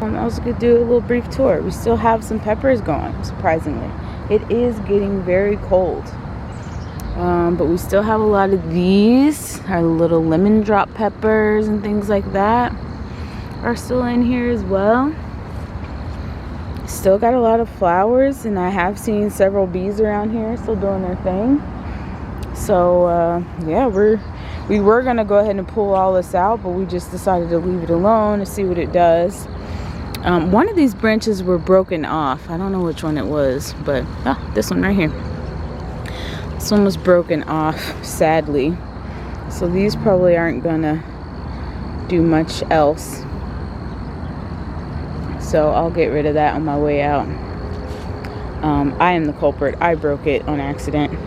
I was going to do a little brief tour. We still have some peppers going, surprisingly. It is getting very cold. But we still have a lot of these. Our little lemon drop peppers and things like that are still in here as well. Still got a lot of flowers, and I have seen several bees around here still doing their thing. So yeah, we were gonna go ahead and pull all this out, but we just decided to leave it alone to see what it does. One of these branches were broken off. I don't know which one it was, but this one right here. This one was broken off, sadly. So these probably aren't gonna do much else. So I'll get rid of that on my way out. I am the culprit. I broke it on accident.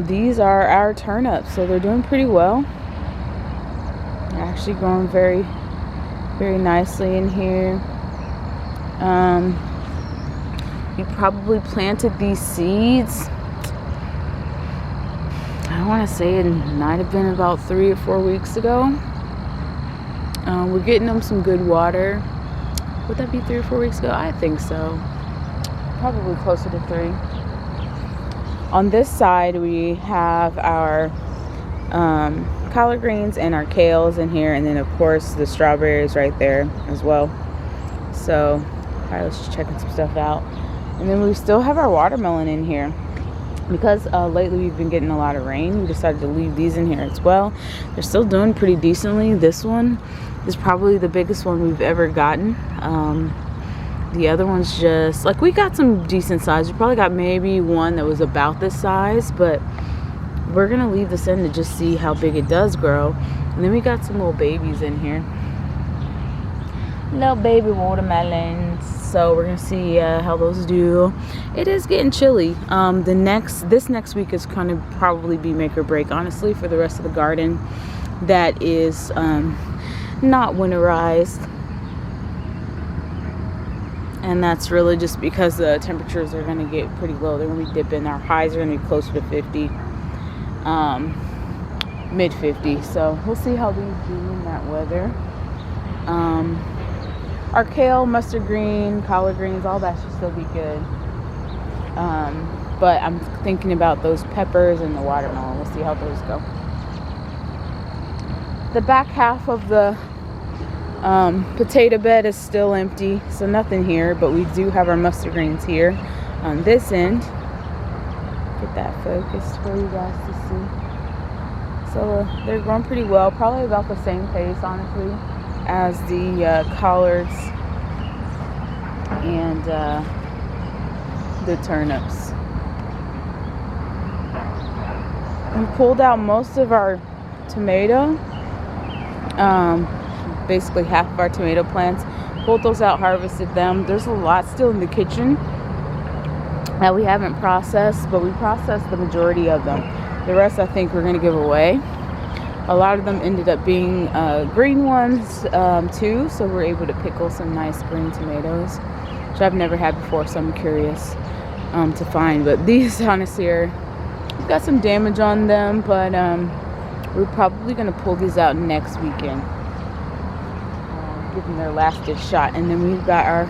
These are our turnips, so they're doing pretty well. They're actually growing very, very nicely in here. We probably planted these seeds. I want to say it might have been about 3 or 4 weeks ago. We're getting them some good water. Would that be 3 or 4 weeks ago? I think so. Probably closer to 3. On this side, we have our collard greens and our kales in here, and then of course the strawberries right there as well. So I was just checking some stuff out. And then we still have our watermelon in here. Because lately we've been getting a lot of rain, we decided to leave these in here as well. They're still doing pretty decently. This one is probably the biggest one we've ever gotten. The other one's just, like, we got some decent size. We probably got maybe one that was about this size, but we're gonna leave this in to just see how big it does grow. And then we got some little babies in here. Little baby watermelons. So we're gonna see how those do. It is getting chilly. This next week is gonna probably be make or break, honestly, for the rest of the garden that is not winterized. And that's really just because the temperatures are gonna get pretty low. They're gonna be dipping. Our highs are gonna be closer to 50, mid 50s. So we'll see how these do in that weather. Our kale, mustard green, collard greens, all that should still be good. But I'm thinking about those peppers and the watermelon. We'll see how those go. The back half of the potato bed is still empty, so nothing here, but we do have our mustard greens here on this end. Get that focused for you guys to see. So they're growing pretty well, probably about the same pace, honestly, as the collards and the turnips. We pulled out most of our tomato, basically half of our tomato plants. Pulled those out, harvested them. There's a lot still in the kitchen that we haven't processed, but we processed the majority of them. The rest I think we're going to give away. A lot of them ended up being green ones too, so we're able to pickle some nice green tomatoes, which I've never had before, so I'm curious to find. But these honestly we've got some damage on them, but we're probably going to pull these out next weekend, give them their last ditch shot. And then we've got our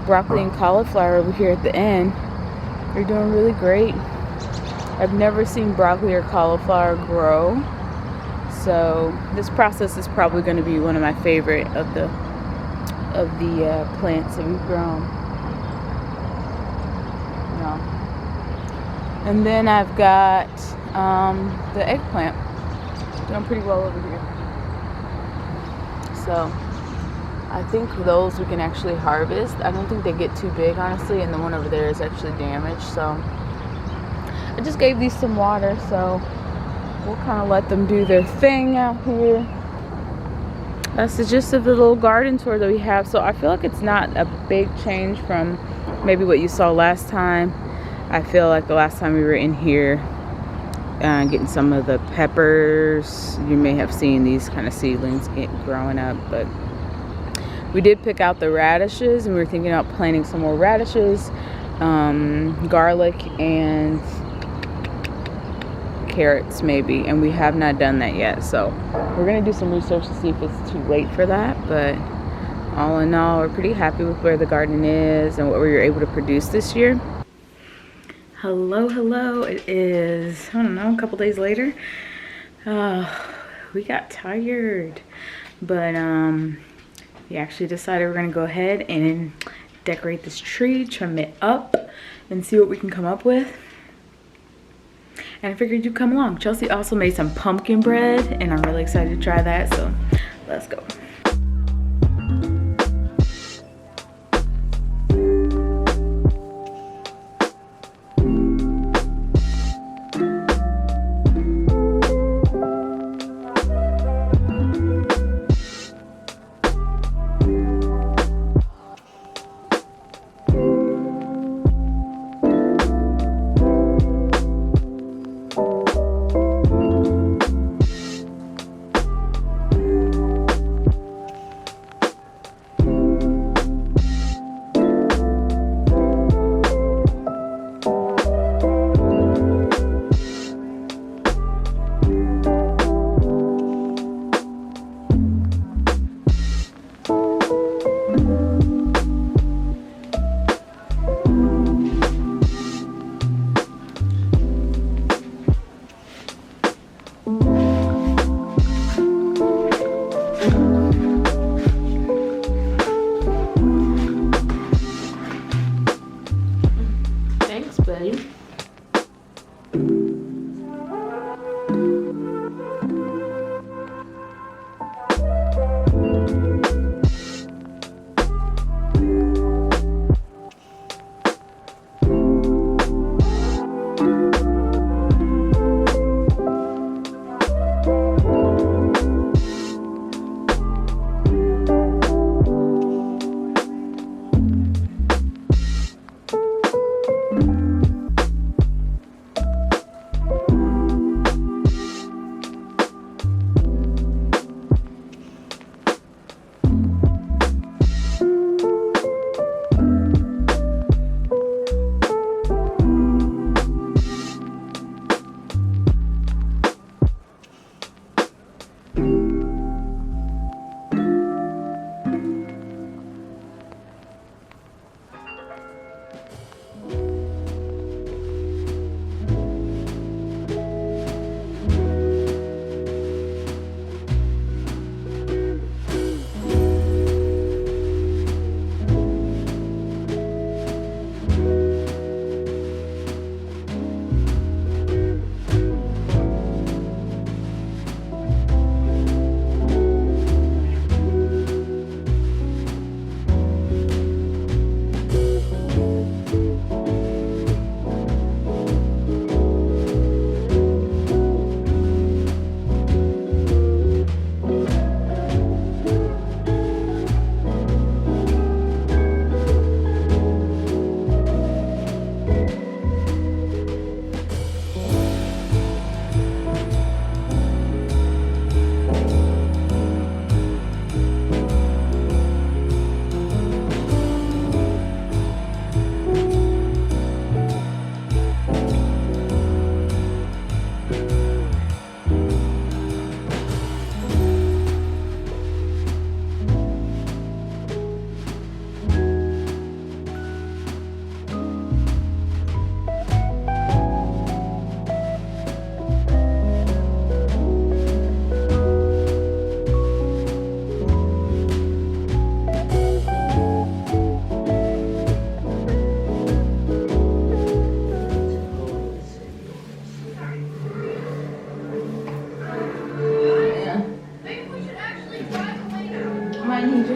broccoli and cauliflower over here at the end. They're doing really great. I've never seen broccoli or cauliflower grow. So this process is probably going to be one of my favorite of the plants that we've grown. And then I've got the eggplant doing pretty well over here. So I think those we can actually harvest. I don't think they get too big, honestly, and the one over there is actually damaged. So I just gave these some water, so we'll kind of let them do their thing out here. That's the gist of the little garden tour that we have. So I feel like it's not a big change from maybe what you saw last time. I feel like the last time we were in here getting some of the peppers, you may have seen these kind of seedlings growing up, but we did pick out the radishes, and we were thinking about planting some more radishes, garlic, and carrots maybe, and we have not done that yet. So we're gonna do some research to see if it's too late for that, but all in all, we're pretty happy with where the garden is and what we were able to produce this year. Hello, it is, I don't know, a couple days later. We got tired, but we actually decided we're gonna go ahead and decorate this tree, trim it up, and see what we can come up with. And I figured you'd come along. Chelsea also made some pumpkin bread, and I'm really excited to try that, so let's go.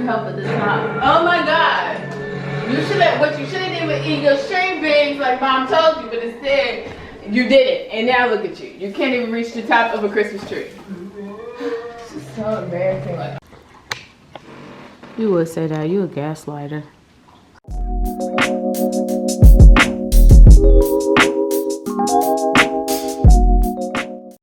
help with this top. Oh my God. What you should have did with eat your string beans like Mom told you, but instead you did it. And now look at you. You can't even reach the top of a Christmas tree. This is so embarrassing. Like, you would say that. You a gaslighter.